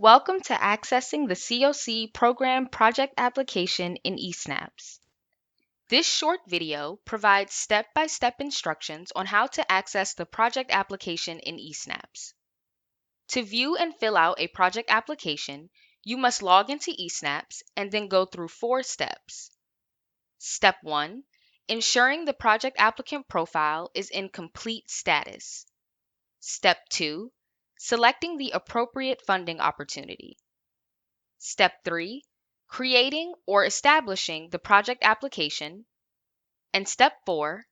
Welcome to Accessing the CoC Program Project Application in eSnaps. This short video provides step-by-step instructions on how to access the project application in eSnaps. To view and fill out a project application, you must log into eSnaps and then go through 4 steps. Step 1. Ensuring the project applicant profile is in complete status. Step 2. Selecting the appropriate funding opportunity. Step 3. Creating or establishing the project application. And Step 4.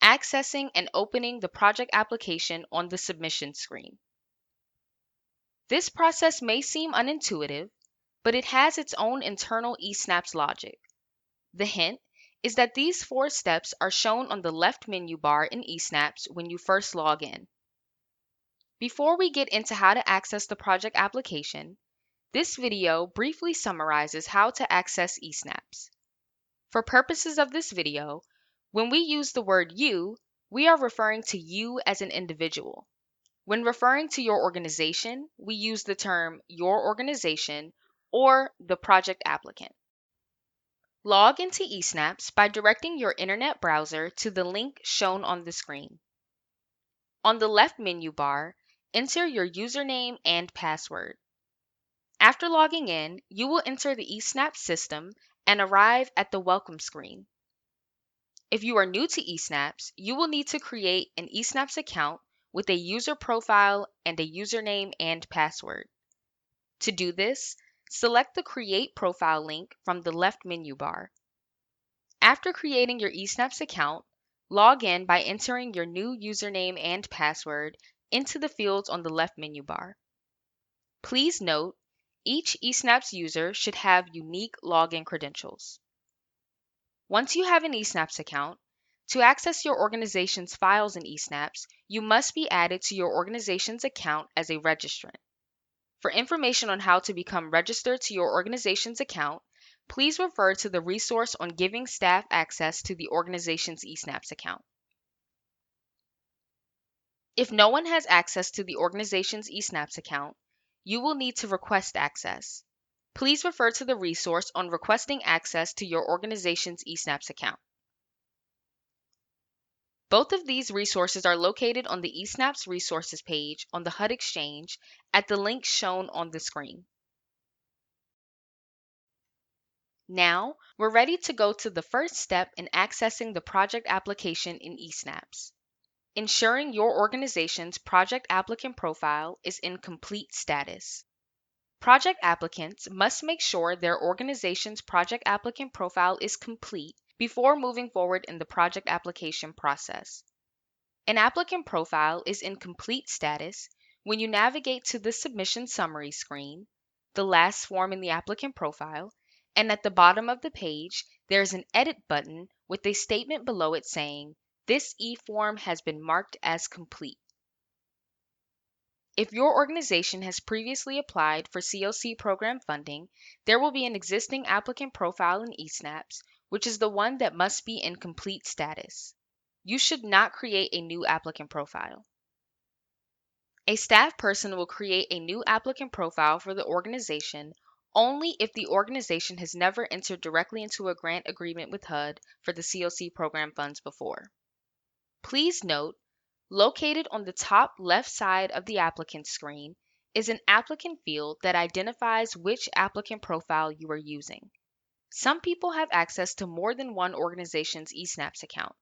Accessing and opening the project application on the submission screen. This process may seem unintuitive, but it has its own internal eSnaps logic. The hint is that these 4 steps are shown on the left menu bar in eSnaps when you first log in. Before we get into how to access the project application, this video briefly summarizes how to access eSnaps. For purposes of this video, when we use the word you, we are referring to you as an individual. When referring to your organization, we use the term your organization or the project applicant. Log into eSnaps by directing your internet browser to the link shown on the screen. On the left menu bar, enter your username and password. After logging in, you will enter the eSnaps system and arrive at the welcome screen. If you are new to eSnaps, you will need to create an eSnaps account with a user profile and a username and password. To do this, select the Create Profile link from the left menu bar. After creating your eSnaps account, log in by entering your new username and password into the fields on the left menu bar. Please note, each eSnaps user should have unique login credentials. Once you have an eSnaps account, to access your organization's files in eSnaps, you must be added to your organization's account as a registrant. For information on how to become registered to your organization's account, please refer to the resource on giving staff access to the organization's eSnaps account. If no one has access to the organization's eSnaps account, you will need to request access. Please refer to the resource on requesting access to your organization's eSnaps account. Both of these resources are located on the eSnaps resources page on the HUD Exchange at the link shown on the screen. Now, we're ready to go to the first step in accessing the project application in eSnaps. Ensuring your organization's project applicant profile is in complete status. Project applicants must make sure their organization's project applicant profile is complete before moving forward in the project application process. An applicant profile is in complete status when you navigate to the Submission Summary screen, the last form in the applicant profile, and at the bottom of the page, there's an Edit button with a statement below it saying, "This e-form has been marked as complete." If your organization has previously applied for CoC program funding, there will be an existing applicant profile in eSnaps, which is the one that must be in complete status. You should not create a new applicant profile. A staff person will create a new applicant profile for the organization only if the organization has never entered directly into a grant agreement with HUD for the CoC program funds before. Please note, located on the top left side of the applicant screen is an applicant field that identifies which applicant profile you are using. Some people have access to more than one organization's eSnaps account.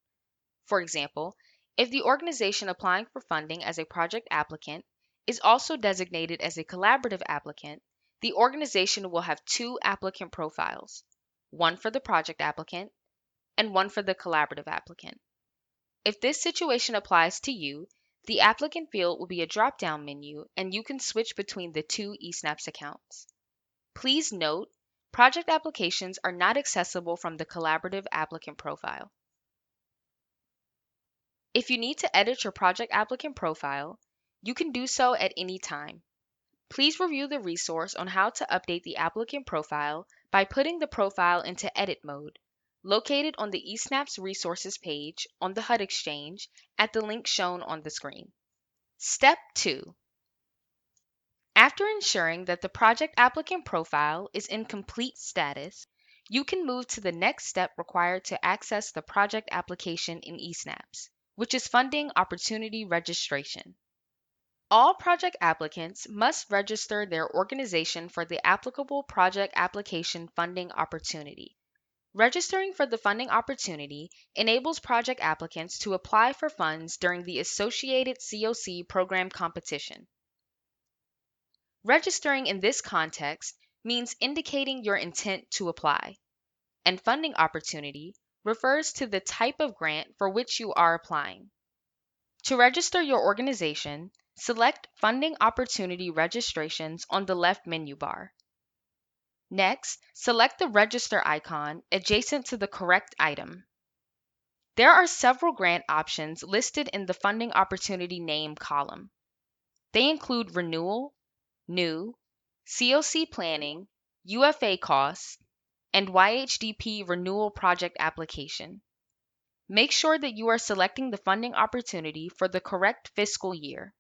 For example, if the organization applying for funding as a project applicant is also designated as a collaborative applicant, the organization will have 2 applicant profiles, one for the project applicant and one for the collaborative applicant. If this situation applies to you, the applicant field will be a drop-down menu and you can switch between the 2 eSnaps accounts. Please note, project applications are not accessible from the collaborative applicant profile. If you need to edit your project applicant profile, you can do so at any time. Please review the resource on how to update the applicant profile by putting the profile into edit mode, located on the eSnaps resources page on the HUD Exchange at the link shown on the screen. Step 2. After ensuring that the project applicant profile is in complete status, you can move to the next step required to access the project application in eSnaps, which is funding opportunity registration. All project applicants must register their organization for the applicable project application funding opportunity. Registering for the funding opportunity enables project applicants to apply for funds during the associated CoC program competition. Registering in this context means indicating your intent to apply, and funding opportunity refers to the type of grant for which you are applying. To register your organization, select Funding Opportunity Registrations on the left menu bar. Next, select the Register icon adjacent to the correct item. There are several grant options listed in the Funding Opportunity Name column. They include Renewal, New, CoC Planning, UFA Costs, and YHDP Renewal Project Application. Make sure that you are selecting the funding opportunity for the correct fiscal year.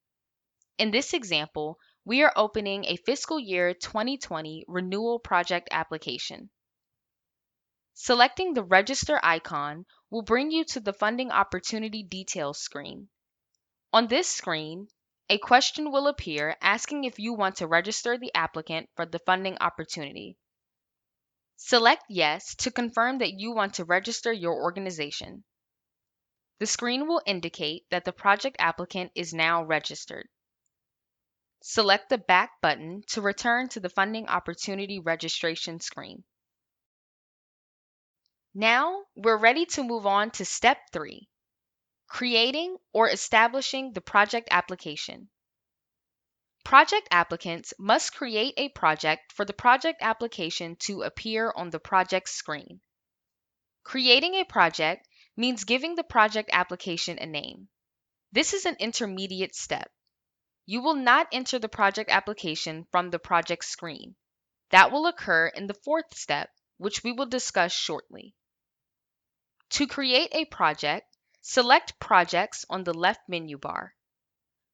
In this example, we are opening a fiscal year 2020 renewal project application. Selecting the Register icon will bring you to the Funding Opportunity Details screen. On this screen, a question will appear asking if you want to register the applicant for the funding opportunity. Select Yes to confirm that you want to register your organization. The screen will indicate that the project applicant is now registered. Select the Back button to return to the Funding Opportunity Registration screen. Now, we're ready to move on to Step 3, creating or establishing the project application. Project applicants must create a project for the project application to appear on the project screen. Creating a project means giving the project application a name. This is an intermediate step. You will not enter the project application from the project screen. That will occur in the fourth step, which we will discuss shortly. To create a project, select Projects on the left menu bar.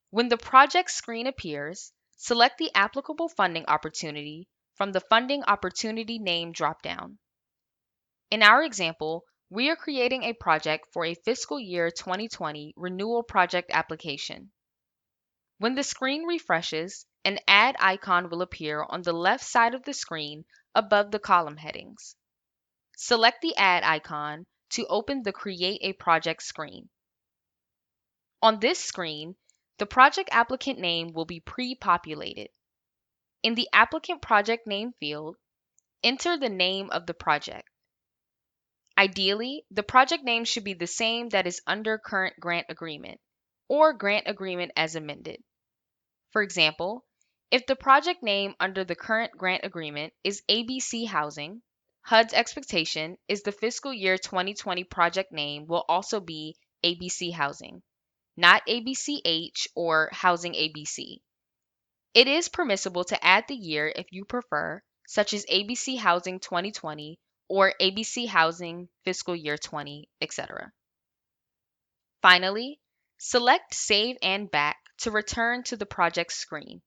When the project screen appears, select the applicable funding opportunity from the Funding Opportunity Name dropdown. In our example, we are creating a project for a fiscal year 2020 renewal project application. When the screen refreshes, an Add icon will appear on the left side of the screen above the column headings. Select the Add icon to open the Create a Project screen. On this screen, the project applicant name will be pre-populated. In the Applicant Project Name field, enter the name of the project. Ideally, the project name should be the same that is under current grant agreement, or grant agreement as amended. For example, if the project name under the current grant agreement is ABC Housing, HUD's expectation is the fiscal year 2020 project name will also be ABC Housing, not ABCH or Housing ABC. It is permissible to add the year if you prefer, such as ABC Housing 2020 or ABC Housing Fiscal Year 20, etc. Finally, select Save and Back to return to the project screen.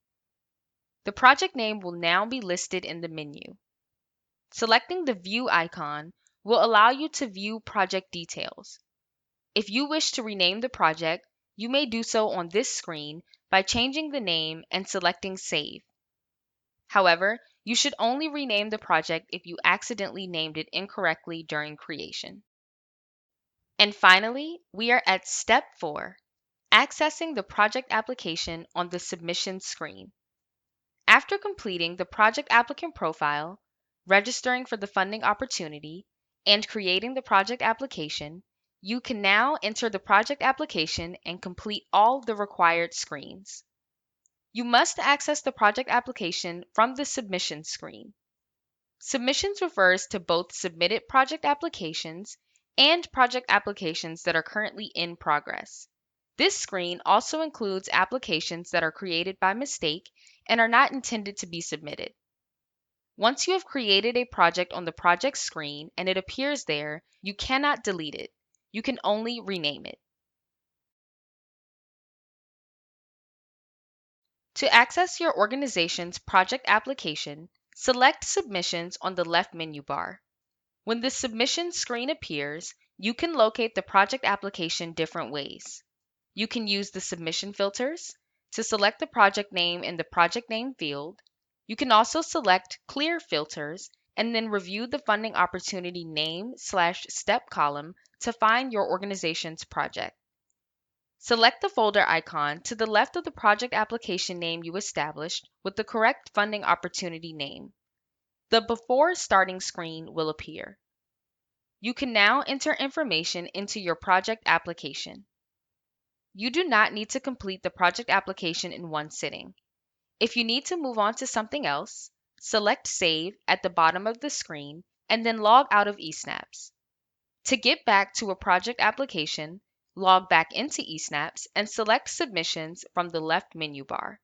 The project name will now be listed in the menu. Selecting the View icon will allow you to view project details. If you wish to rename the project, you may do so on this screen by changing the name and selecting Save. However, you should only rename the project if you accidentally named it incorrectly during creation. And finally, we are at Step 4, accessing the project application on the Submission screen. After completing the project applicant profile, registering for the funding opportunity, and creating the project application, you can now enter the project application and complete all the required screens. You must access the project application from the Submission screen. Submissions refers to both submitted project applications and project applications that are currently in progress. This screen also includes applications that are created by mistake and are not intended to be submitted. Once you have created a project on the project screen and it appears there, you cannot delete it. You can only rename it. To access your organization's project application, select Submissions on the left menu bar. When the Submission screen appears, you can locate the project application different ways. You can use the submission filters to select the project name in the project name field. You can also select Clear Filters and then review the funding opportunity name/step column to find your organization's project. Select the folder icon to the left of the project application name you established with the correct funding opportunity name. The Before Starting screen will appear. You can now enter information into your project application. You do not need to complete the project application in one sitting. If you need to move on to something else, select Save at the bottom of the screen and then log out of eSnaps. To get back to a project application, log back into eSnaps and select Submissions from the left menu bar.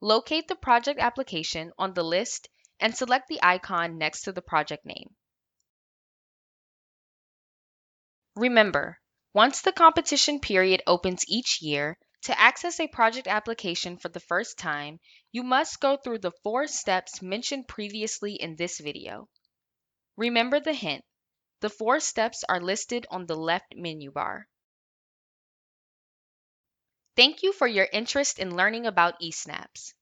Locate the project application on the list and select the icon next to the project name. Remember, once the competition period opens each year, to access a project application for the first time, you must go through the 4 steps mentioned previously in this video. Remember the hint. The 4 steps are listed on the left menu bar. Thank you for your interest in learning about eSnaps.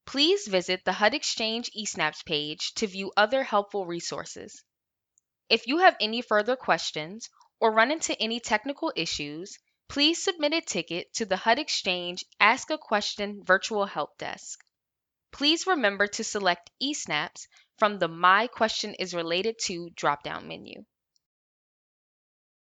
Please visit the HUD Exchange eSnaps page to view other helpful resources. If you have any further questions or run into any technical issues, please submit a ticket to the HUD Exchange Ask a Question virtual help desk. Please remember to select eSnaps from the My Question is Related to drop-down menu.